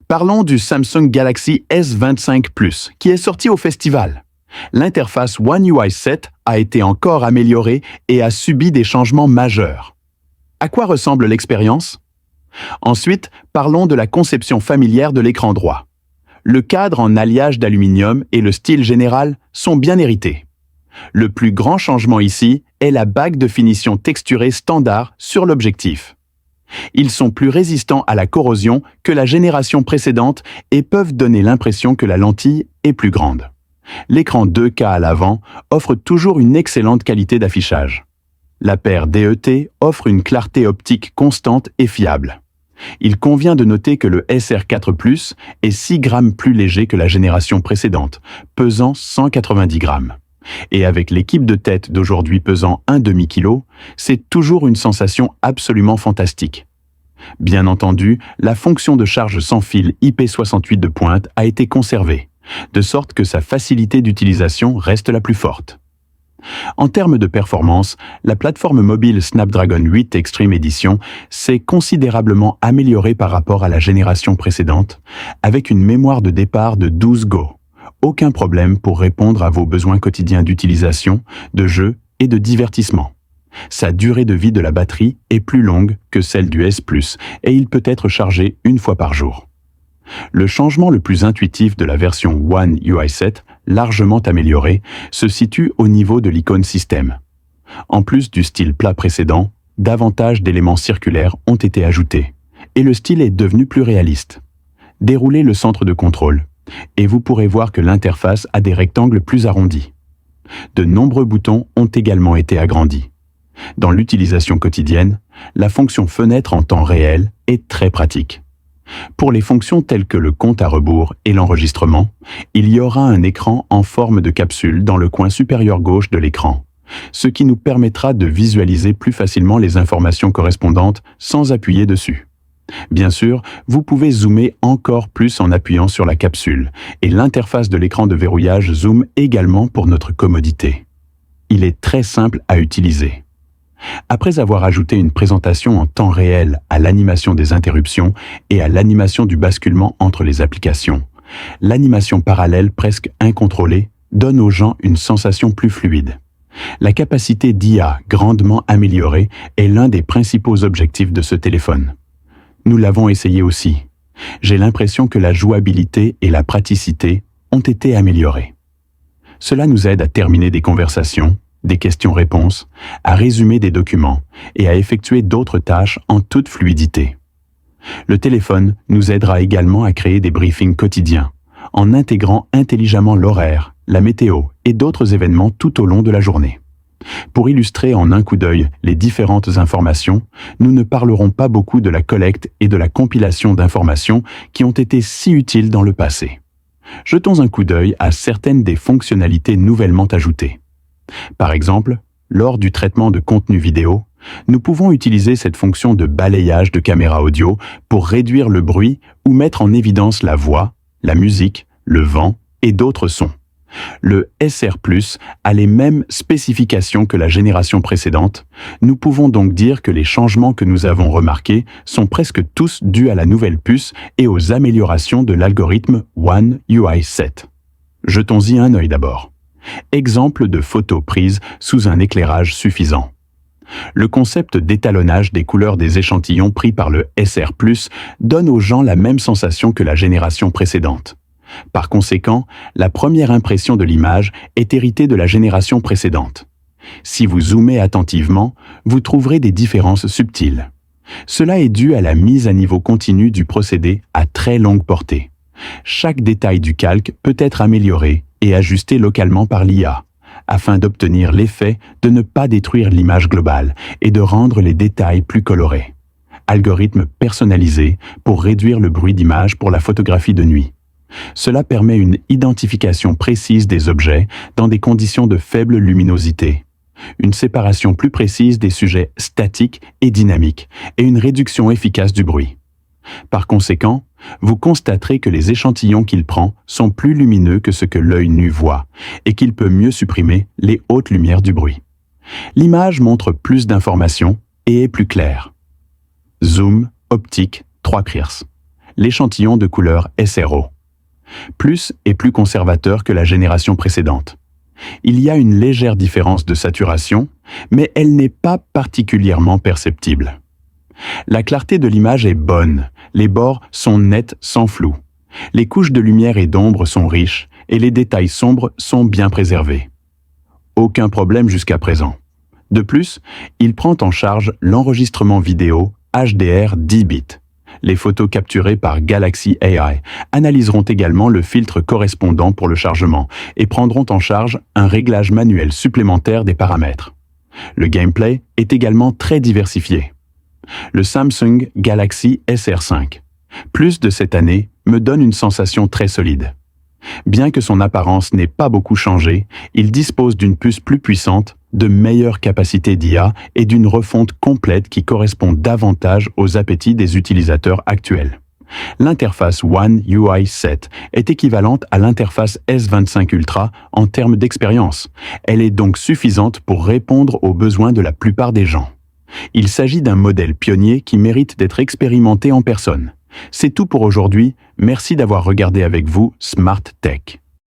Parlons du Samsung Galaxy S25 Plus, qui est sorti au festival. L'interface One UI 7 a été encore améliorée et a subi des changements majeurs. À quoi ressemble l'expérience? Ensuite, parlons de la conception familière de l'écran droit. Le cadre en alliage d'aluminium et le style général sont bien hérités. Le plus grand changement ici est la bague de finition texturée standard sur l'objectif. Ils sont plus résistants à la corrosion que la génération précédente et peuvent donner l'impression que la lentille est plus grande. L'écran 2K à l'avant offre toujours une excellente qualité d'affichage. La paire DET offre une clarté optique constante et fiable. Il convient de noter que le SR4 Plus est 6 grammes plus léger que la génération précédente, pesant 190 grammes. Et avec l'équipe de tête d'aujourd'hui pesant un demi-kilo, c'est toujours une sensation absolument fantastique. Bien entendu, la fonction de charge sans fil IP68 de pointe a été conservée, de sorte que sa facilité d'utilisation reste la plus forte. En termes de performance, la plateforme mobile Snapdragon 8 Extreme Edition s'est considérablement améliorée par rapport à la génération précédente, avec une mémoire de départ de 12 Go. Aucun problème pour répondre à vos besoins quotidiens d'utilisation, de jeu et de divertissement. Sa durée de vie de la batterie est plus longue que celle du S Plus et il peut être chargé une fois par jour. Le changement le plus intuitif de la version One UI 7, largement améliorée, se situe au niveau de l'icône système. En plus du style plat précédent, davantage d'éléments circulaires ont été ajoutés, et le style est devenu plus réaliste. Déroulez le centre de contrôle, et vous pourrez voir que l'interface a des rectangles plus arrondis. De nombreux boutons ont également été agrandis. Dans l'utilisation quotidienne, la fonction fenêtre en temps réel est très pratique. Pour les fonctions telles que le compte à rebours et l'enregistrement, il y aura un écran en forme de capsule dans le coin supérieur gauche de l'écran, ce qui nous permettra de visualiser plus facilement les informations correspondantes sans appuyer dessus. Bien sûr, vous pouvez zoomer encore plus en appuyant sur la capsule, et l'interface de l'écran de verrouillage zoome également pour notre commodité. Il est très simple à utiliser. Après avoir ajouté une présentation en temps réel à l'animation des interruptions et à l'animation du basculement entre les applications, l'animation parallèle presque incontrôlée donne aux gens une sensation plus fluide. La capacité d'IA grandement améliorée est l'un des principaux objectifs de ce téléphone. Nous l'avons essayé aussi. J'ai l'impression que la jouabilité et la praticité ont été améliorées. Cela nous aide à terminer des conversations, des questions-réponses, à résumer des documents et à effectuer d'autres tâches en toute fluidité. Le téléphone nous aidera également à créer des briefings quotidiens, en intégrant intelligemment l'horaire, la météo et d'autres événements tout au long de la journée. Pour illustrer en un coup d'œil les différentes informations, nous ne parlerons pas beaucoup de la collecte et de la compilation d'informations qui ont été si utiles dans le passé. Jetons un coup d'œil à certaines des fonctionnalités nouvellement ajoutées. Par exemple, lors du traitement de contenu vidéo, nous pouvons utiliser cette fonction de balayage de caméra audio pour réduire le bruit ou mettre en évidence la voix, la musique, le vent et d'autres sons. Le SR Plus a les mêmes spécifications que la génération précédente. Nous pouvons donc dire que les changements que nous avons remarqués sont presque tous dus à la nouvelle puce et aux améliorations de l'algorithme One UI 7. Jetons-y un œil d'abord. Exemple de photo prise sous un éclairage suffisant. Le concept d'étalonnage des couleurs des échantillons pris par le SR Plus donne aux gens la même sensation que la génération précédente. Par conséquent, la première impression de l'image est héritée de la génération précédente. Si vous zoomez attentivement, vous trouverez des différences subtiles. Cela est dû à la mise à niveau continue du procédé à très longue portée. Chaque détail du calque peut être amélioré et ajusté localement par l'IA, afin d'obtenir l'effet de ne pas détruire l'image globale et de rendre les détails plus colorés. Algorithme personnalisé pour réduire le bruit d'image pour la photographie de nuit. Cela permet une identification précise des objets dans des conditions de faible luminosité, une séparation plus précise des sujets statiques et dynamiques et une réduction efficace du bruit. Par conséquent, vous constaterez que les échantillons qu'il prend sont plus lumineux que ce que l'œil nu voit et qu'il peut mieux supprimer les hautes lumières du bruit. L'image montre plus d'informations et est plus claire. Zoom, optique, 3 Krs. l'échantillon de couleur SRO. Plus et plus conservateur que la génération précédente. Il y a une légère différence de saturation, mais elle n'est pas particulièrement perceptible. La clarté de l'image est bonne, les bords sont nets sans flou. Les couches de lumière et d'ombre sont riches et les détails sombres sont bien préservés. Aucun problème jusqu'à présent. De plus, il prend en charge l'enregistrement vidéo HDR 10 bits. Les photos capturées par Galaxy AI analyseront également le filtre correspondant pour le chargement et prendront en charge un réglage manuel supplémentaire des paramètres. Le gameplay est également très diversifié. Le Samsung Galaxy SR5, plus de cette année, me donne une sensation très solide. Bien que son apparence n'ait pas beaucoup changé, il dispose d'une puce plus puissante, de meilleures capacités d'IA et d'une refonte complète qui correspond davantage aux appétits des utilisateurs actuels. L'interface One UI 7 est équivalente à l'interface S25 Ultra en termes d'expérience. Elle est donc suffisante pour répondre aux besoins de la plupart des gens. Il s'agit d'un modèle pionnier qui mérite d'être expérimenté en personne. C'est tout pour aujourd'hui. Merci d'avoir regardé avec vous Smart Tech.